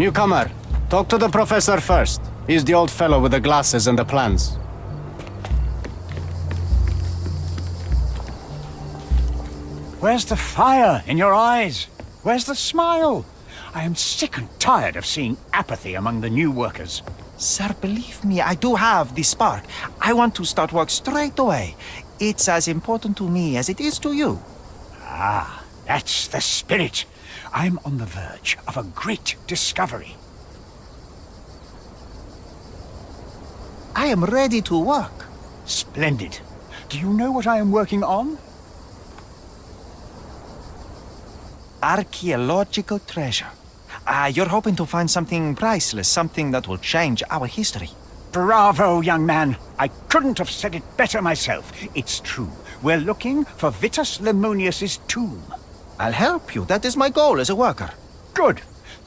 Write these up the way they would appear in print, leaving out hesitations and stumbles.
Newcomer, talk to the professor first. He's the old fellow with the glasses and the plans. Where's the fire in your eyes? Where's the smile? I am sick and tired of seeing apathy among the new workers. Sir, believe me, I do have the spark. I want to start work straight away. It's as important to me as it is to you. Ah, that's the spirit. I'm on the verge of a great discovery. I am ready to work. Splendid. Do you know what I am working on? Archaeological treasure. You're hoping to find something priceless, something that will change our history. Bravo, young man. I couldn't have said it better myself. It's true. We're looking for Vitus Lemonius's tomb. I'll help you. That is my goal as a worker. Good.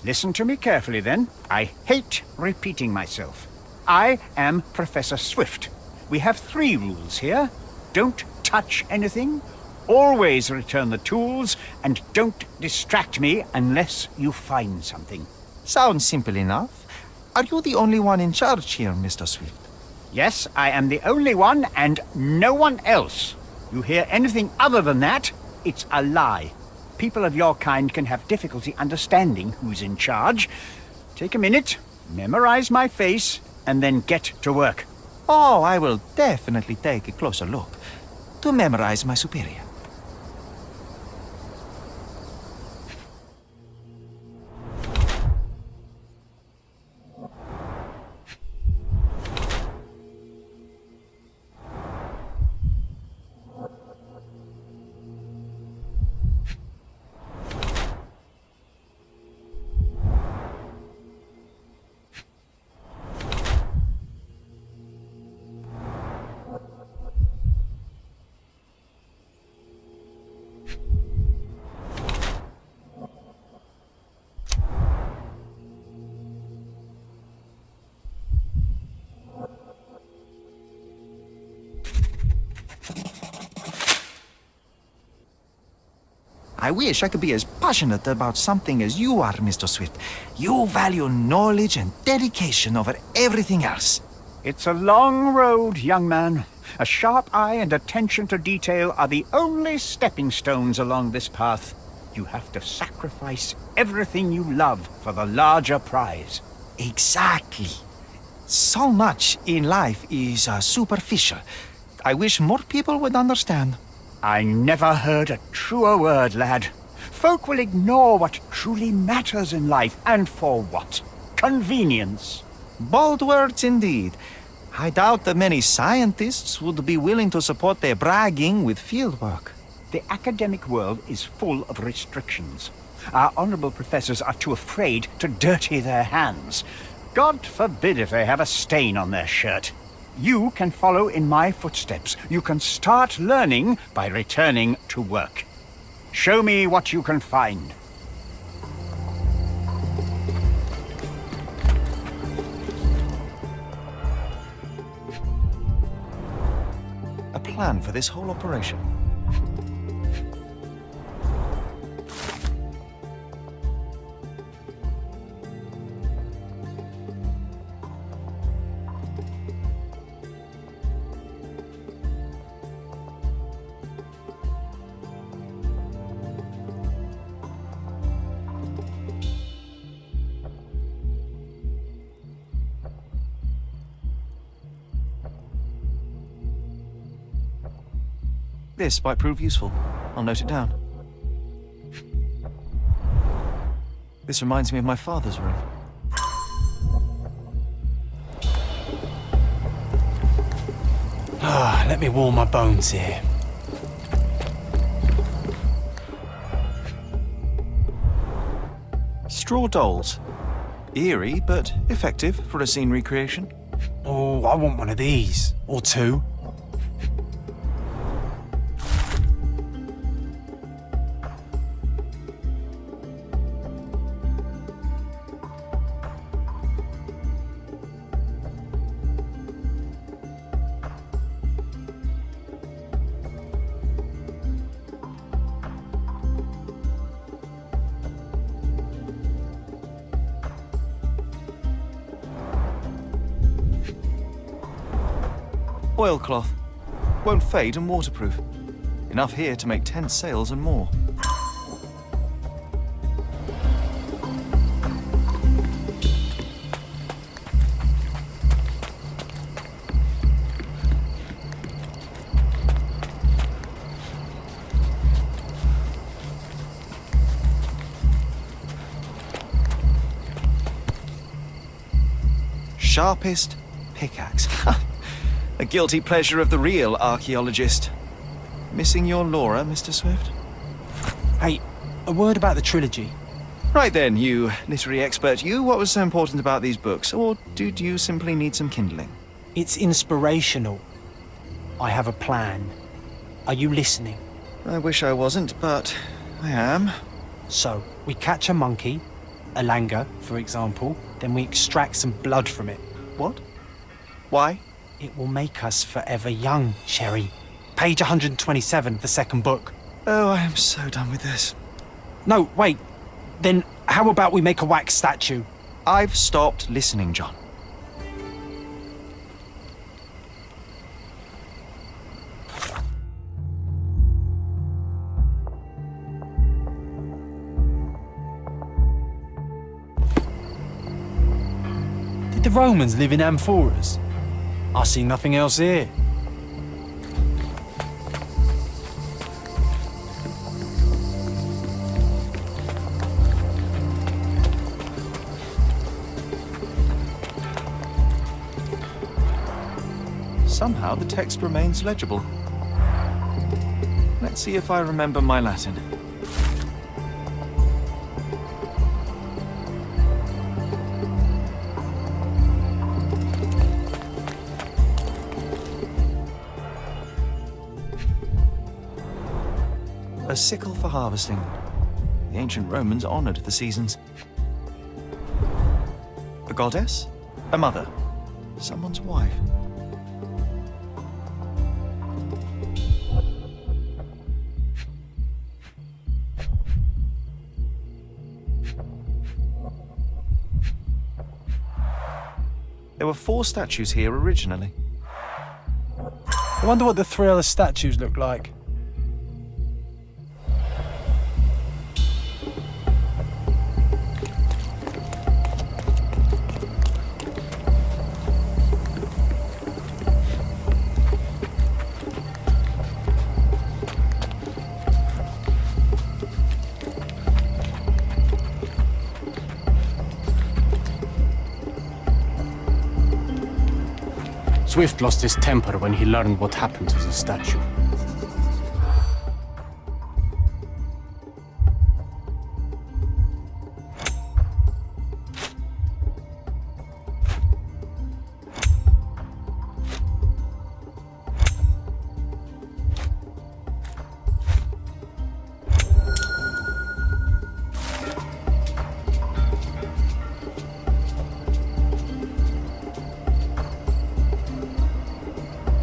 Listen to me carefully, then. I hate repeating myself. I am Professor Swift. We have 3 rules here. Don't touch anything, always return the tools, and don't distract me unless you find something. Sounds simple enough. Are you the only one in charge here, Mr. Swift? Yes, I am the only one, and no one else. You hear anything other than that, it's a lie. People of your kind can have difficulty understanding who's in charge. Take a minute, memorize my face, and then get to work. Oh, I will definitely take a closer look to memorize my superior. I wish I could be as passionate about something as you are, Mr. Swift. You value knowledge and dedication over everything else. It's a long road, young man. A sharp eye and attention to detail are the only stepping stones along this path. You have to sacrifice everything you love for the larger prize. Exactly. So much in life is superficial. I wish more people would understand. I never heard a truer word, lad. Folk will ignore what truly matters in life, and for what? Convenience. Bold words indeed. I doubt that many scientists would be willing to support their bragging with fieldwork. The academic world is full of restrictions. Our honorable professors are too afraid to dirty their hands. God forbid if they have a stain on their shirt. You can follow in my footsteps. You can start learning by returning to work. Show me what you can find. A plan for this whole operation. This might prove useful. I'll note it down. This reminds me of my father's room. Let me warm my bones here. Straw dolls. Eerie, but effective for a scene recreation. Oh, I want one of these. Or 2. Oilcloth. Won't fade and waterproof. Enough here to make 10 sails and more. Sharpest pickaxe. A guilty pleasure of the real archaeologist. Missing your Laura, Mr. Swift? Hey, a word about the trilogy. Right then, you literary expert, what was so important about these books? Or do you simply need some kindling? It's inspirational. I have a plan. Are you listening? I wish I wasn't, but I am. So, we catch a monkey, a langur, for example, then we extract some blood from it. What? Why? It will make us forever young, Sherry. Page 127, the second book. Oh, I am so done with this. No, wait. Then how about we make a wax statue? I've stopped listening, John. Did the Romans live in amphoras? I see nothing else here. Somehow the text remains legible. Let's see if I remember my Latin. A sickle for harvesting. The ancient Romans honored the seasons. A goddess? A mother? Someone's wife? There were 4 statues here originally. I wonder what the 3 other statues look like. Swift lost his temper when he learned what happened to the statue.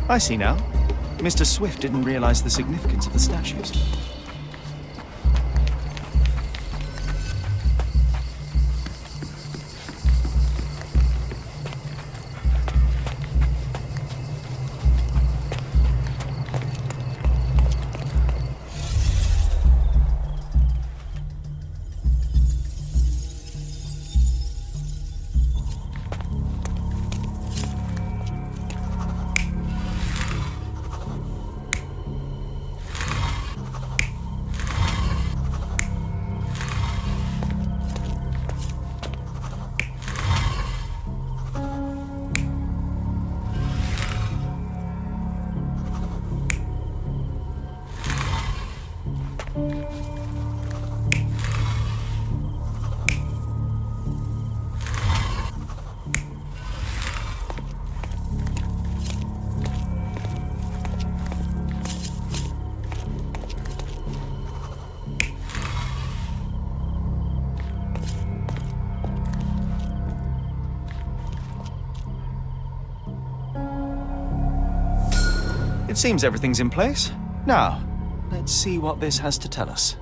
I see now. Mr. Swift didn't realize the significance of the statues. It seems everything's in place. Now, let's see what this has to tell us.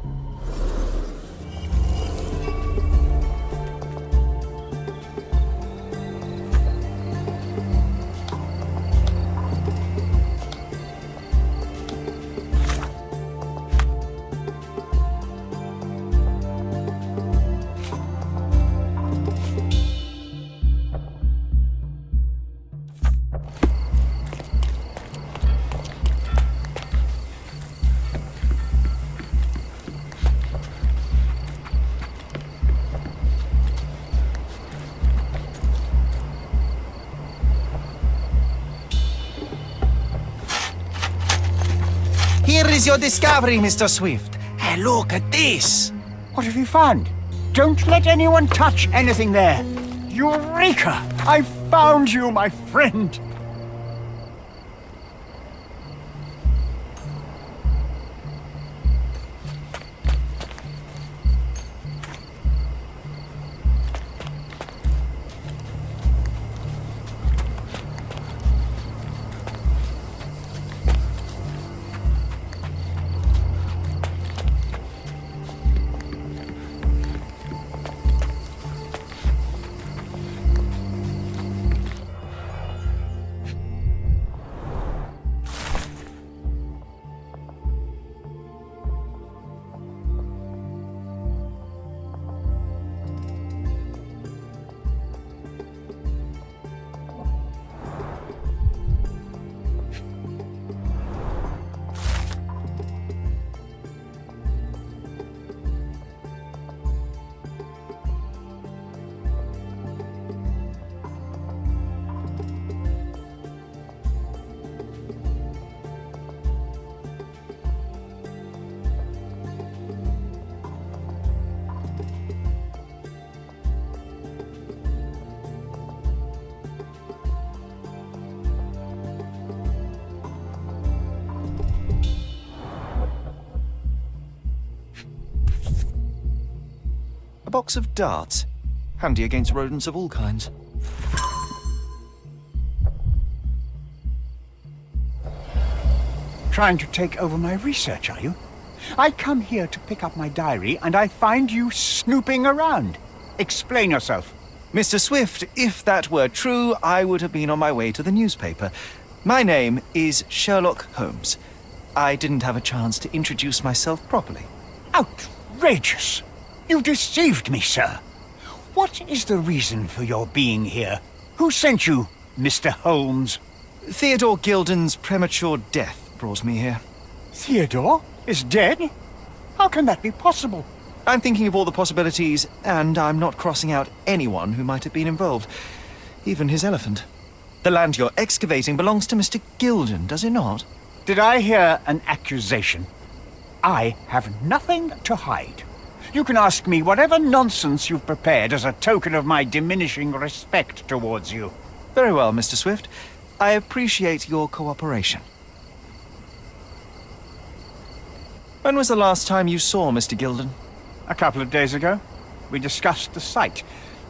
Here is your discovery, Mr. Swift. Hey, look at this. What have you found? Don't let anyone touch anything there. Eureka! I found you, my friend. A box of darts. Handy against rodents of all kinds. Trying to take over my research, are you? I come here to pick up my diary, and I find you snooping around. Explain yourself. Mr. Swift, if that were true, I would have been on my way to the newspaper. My name is Sherlock Holmes. I didn't have a chance to introduce myself properly. Outrageous! You deceived me, sir. What is the reason for your being here? Who sent you, Mr. Holmes? Theodore Gilden's premature death brought me here. Theodore is dead? How can that be possible? I'm thinking of all the possibilities, and I'm not crossing out anyone who might have been involved. Even his elephant. The land you're excavating belongs to Mr. Gilden, does it not? Did I hear an accusation? I have nothing to hide. You can ask me whatever nonsense you've prepared as a token of my diminishing respect towards you. Very well, Mr. Swift. I appreciate your cooperation. When was the last time you saw Mr. Gilden? A couple of days ago. We discussed the site.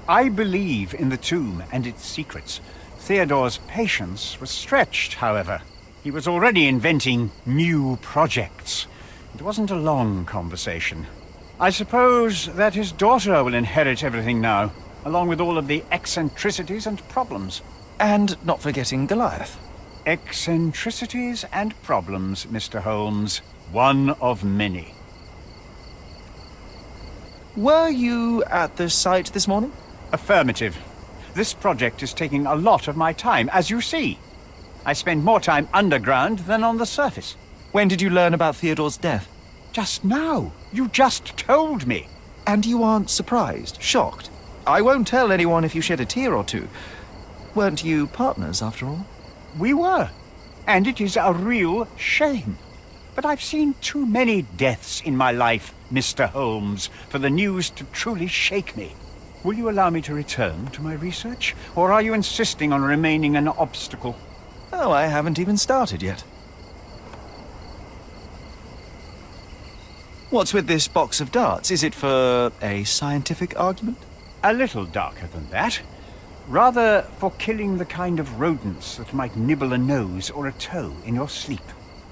I believe in the tomb and its secrets. Theodore's patience was stretched, however. He was already inventing new projects. It wasn't a long conversation. I suppose that his daughter will inherit everything now, along with all of the eccentricities and problems. And not forgetting Goliath. Eccentricities and problems, Mr. Holmes. One of many. Were you at the site this morning? Affirmative. This project is taking a lot of my time, as you see. I spend more time underground than on the surface. When did you learn about Theodore's death? Just now. You just told me. And you aren't surprised, shocked? I won't tell anyone if you shed a tear or two. Weren't you partners, after all? We were. And it is a real shame. But I've seen too many deaths in my life, Mr. Holmes, for the news to truly shake me. Will you allow me to return to my research? Or are you insisting on remaining an obstacle? Oh, I haven't even started yet. What's with this box of darts? Is it for a scientific argument? A little darker than that. Rather for killing the kind of rodents that might nibble a nose or a toe in your sleep.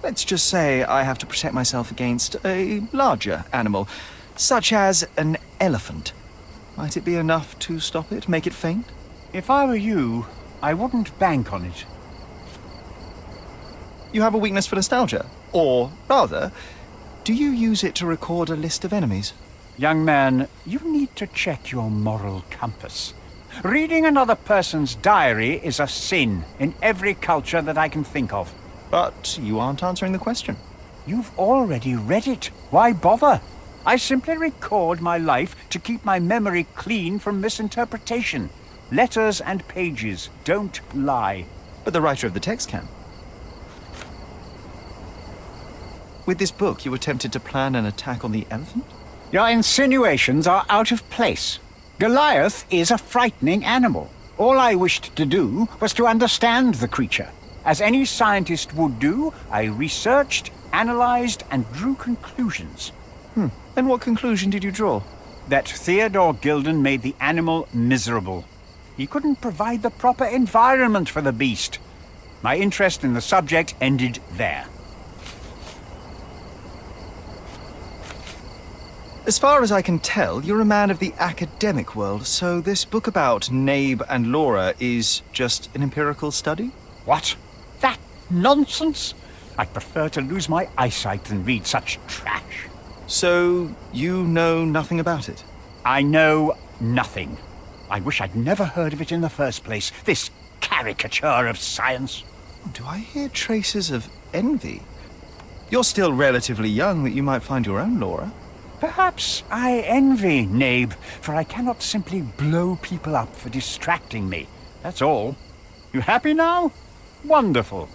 Let's just say I have to protect myself against a larger animal, such as an elephant. Might it be enough to stop it, make it faint? If I were you, I wouldn't bank on it. You have a weakness for nostalgia? Or, rather, do you use it to record a list of enemies? Young man, you need to check your moral compass. Reading another person's diary is a sin in every culture that I can think of. But you aren't answering the question. You've already read it. Why bother? I simply record my life to keep my memory clean from misinterpretation. Letters and pages don't lie. But the writer of the text can. With this book, you attempted to plan an attack on the elephant? Your insinuations are out of place. Goliath is a frightening animal. All I wished to do was to understand the creature. As any scientist would do, I researched, analyzed, and drew conclusions. And what conclusion did you draw? That Theodore Gilded made the animal miserable. He couldn't provide the proper environment for the beast. My interest in the subject ended there. As far as I can tell, you're a man of the academic world, so this book about Nabe and Laura is just an empirical study? What? That nonsense? I'd prefer to lose my eyesight than read such trash. So, you know nothing about it? I know nothing. I wish I'd never heard of it in the first place, this caricature of science. Do I hear traces of envy? You're still relatively young that you might find your own Laura. Perhaps I envy Nabe, for I cannot simply blow people up for distracting me. That's all. You happy now? Wonderful.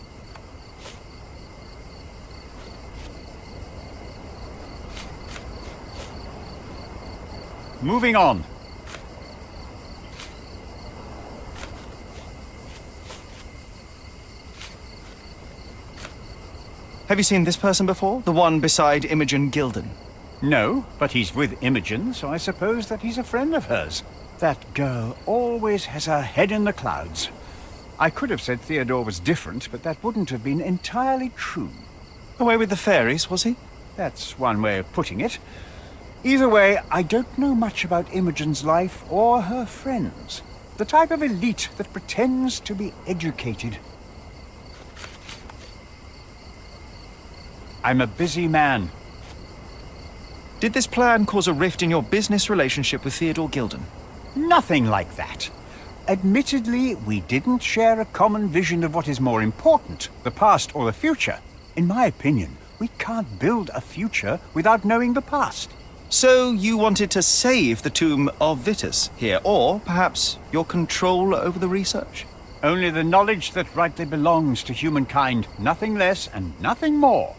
Moving on. Have you seen this person before? The one beside Imogen Gilded? No, but he's with Imogen, so I suppose that he's a friend of hers. That girl always has her head in the clouds. I could have said Theodore was different, but that wouldn't have been entirely true. Away with the fairies, was he? That's one way of putting it. Either way, I don't know much about Imogen's life or her friends. The type of elite that pretends to be educated. I'm a busy man. Did this plan cause a rift in your business relationship with Theodore Gilded? Nothing like that. Admittedly, we didn't share a common vision of what is more important, the past or the future. In my opinion, we can't build a future without knowing the past. So you wanted to save the tomb of Vitus here, or perhaps your control over the research? Only the knowledge that rightly belongs to humankind, nothing less and nothing more.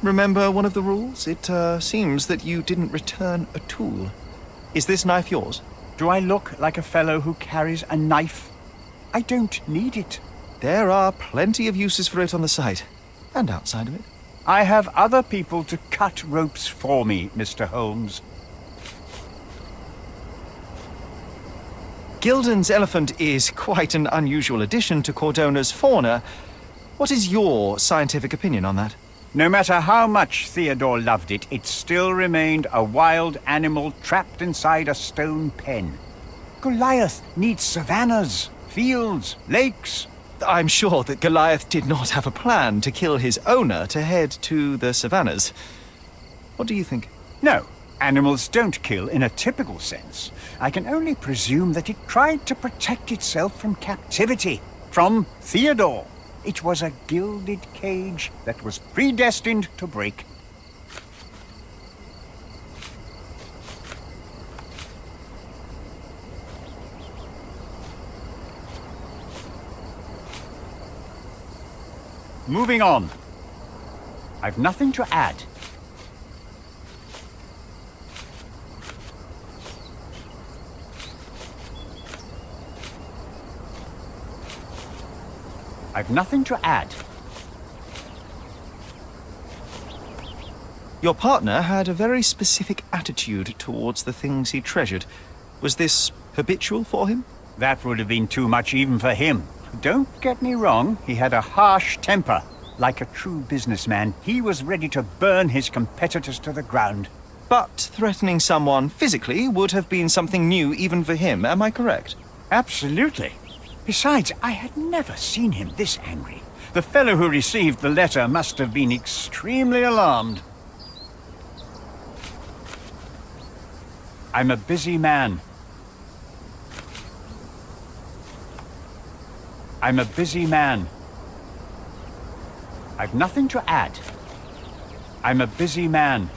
Remember one of the rules? It seems that you didn't return a tool. Is this knife yours? Do I look like a fellow who carries a knife? I don't need it. There are plenty of uses for it on the site, and outside of it. I have other people to cut ropes for me, Mr. Holmes. Gilded's elephant is quite an unusual addition to Cordona's fauna. What is your scientific opinion on that? No matter how much Theodore loved it, it still remained a wild animal trapped inside a stone pen. Goliath needs savannas, fields, lakes. I'm sure that Goliath did not have a plan to kill his owner to head to the savannas. What do you think? No, animals don't kill in a typical sense. I can only presume that it tried to protect itself from captivity, from Theodore. It was a gilded cage that was predestined to break. Moving on. I've nothing to add. I've nothing to add. Your partner had a very specific attitude towards the things he treasured. Was this habitual for him? That would have been too much even for him. Don't get me wrong, he had a harsh temper. Like a true businessman, he was ready to burn his competitors to the ground. But threatening someone physically would have been something new even for him, am I correct? Absolutely. Besides, I had never seen him this angry. The fellow who received the letter must have been extremely alarmed. I'm a busy man. I'm a busy man. I've nothing to add. I'm a busy man.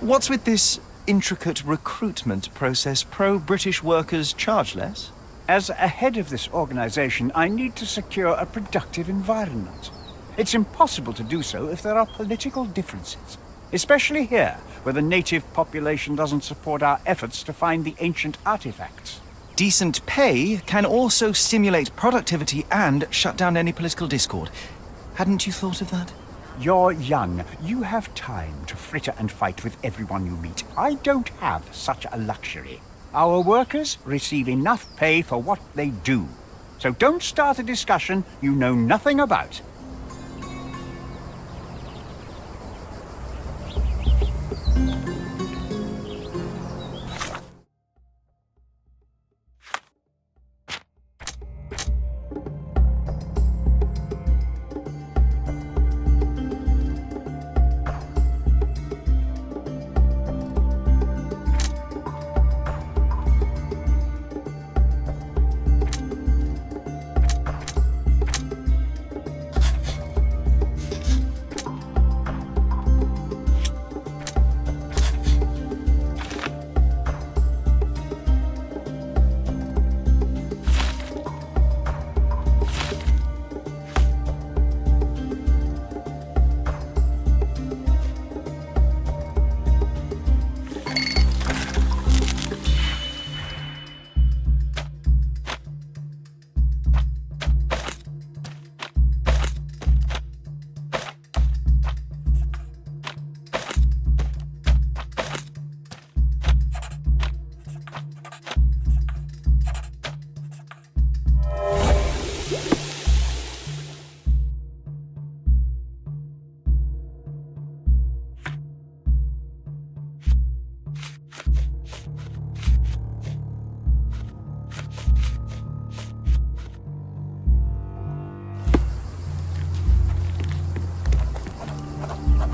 What's with this intricate recruitment process? Pro-British workers charge less? As a head of this organization, I need to secure a productive environment. It's impossible to do so if there are political differences, especially here, where the native population doesn't support our efforts to find the ancient artifacts. Decent pay can also stimulate productivity and shut down any political discord. Hadn't you thought of that? You're young. You have time to fritter and fight with everyone you meet. I don't have such a luxury. Our workers receive enough pay for what they do. So don't start a discussion you know nothing about.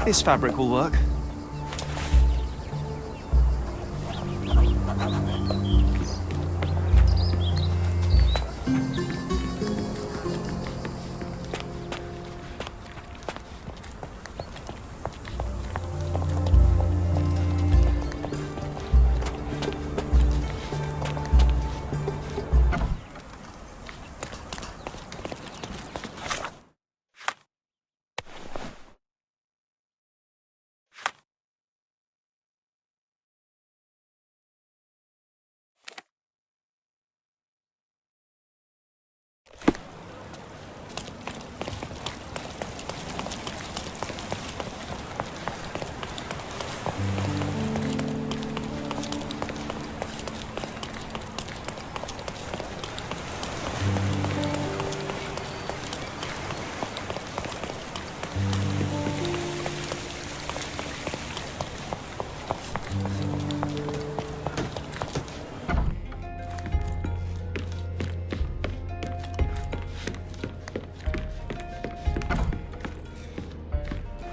This fabric will work.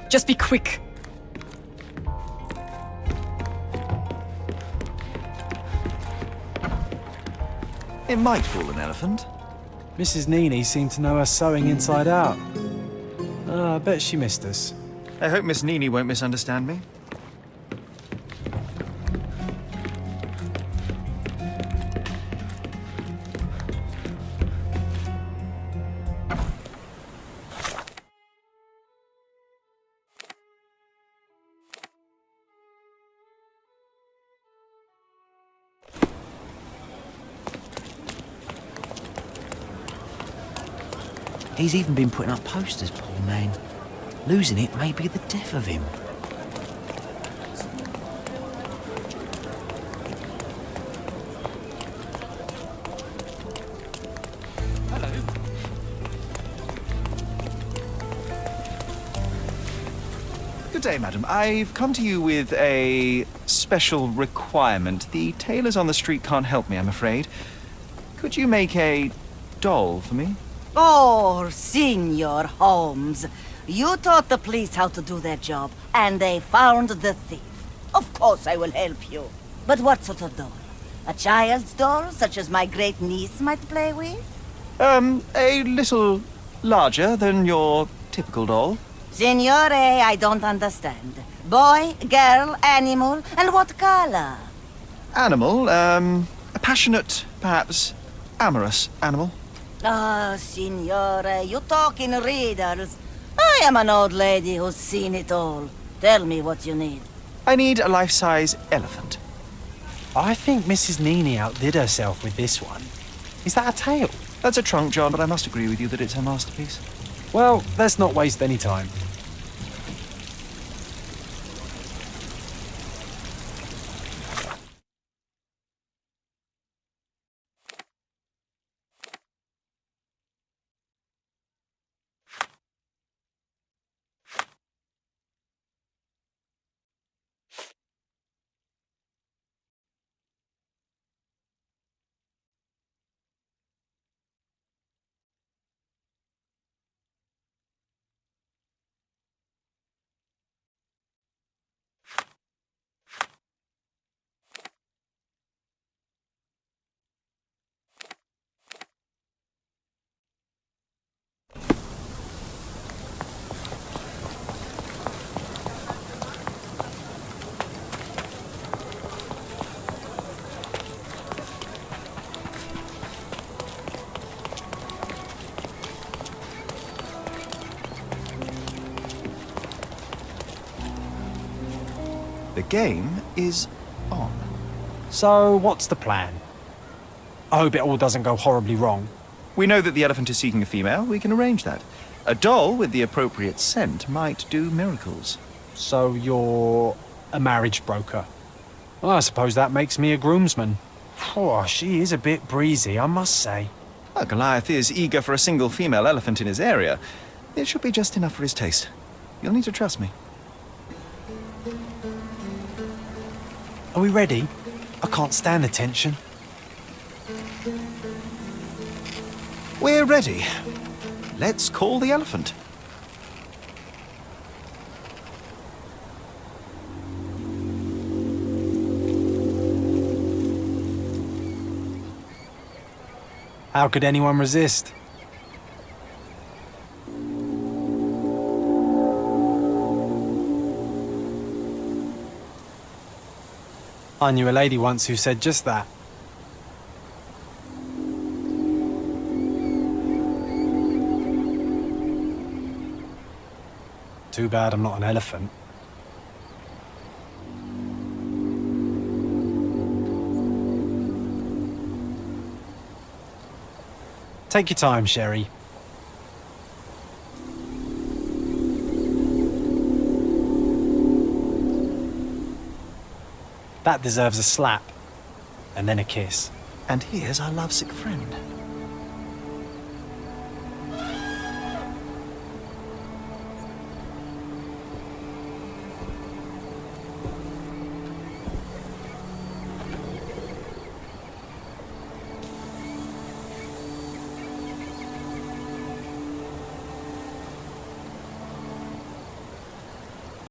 Just be quick. It might fool an elephant. Mrs. Nini seemed to know her sewing inside out. I bet she missed us. I hope Miss Nini won't misunderstand me. He's even been putting up posters, poor man. Losing it may be the death of him. Hello. Good day, madam. I've come to you with a special requirement. The tailors on the street can't help me, I'm afraid. Could you make a doll for me? Oh, Senor Holmes. You taught the police how to do their job, and they found the thief. Of course I will help you. But what sort of doll? A child's doll, such as my great niece might play with? A little larger than your typical doll. Signore, I don't understand. Boy, girl, animal, and what color? Animal, passionate, perhaps. amorous animal. Ah, signore, you talk in riddles. I am an old lady who's seen it all. Tell me what you need. I need a life-size elephant. I think Mrs. Nini outdid herself with this one. Is that a tail? That's a trunk, John, but I must agree with you that it's her masterpiece. Well, let's not waste any time. The game is on. So, what's the plan? I hope it all doesn't go horribly wrong. We know that the elephant is seeking a female. We can arrange that. A doll with the appropriate scent might do miracles. So you're a marriage broker. Well, I suppose that makes me a groomsman. Oh, she is a bit breezy, I must say. Well, Goliath is eager for a single female elephant in his area. It should be just enough for his taste. You'll need to trust me. Are we ready? I can't stand the tension. We're ready. Let's call the elephant. How could anyone resist? I knew a lady once who said just that. Too bad I'm not an elephant. Take your time, Sherry. That deserves a slap, and then a kiss. And here's our lovesick friend.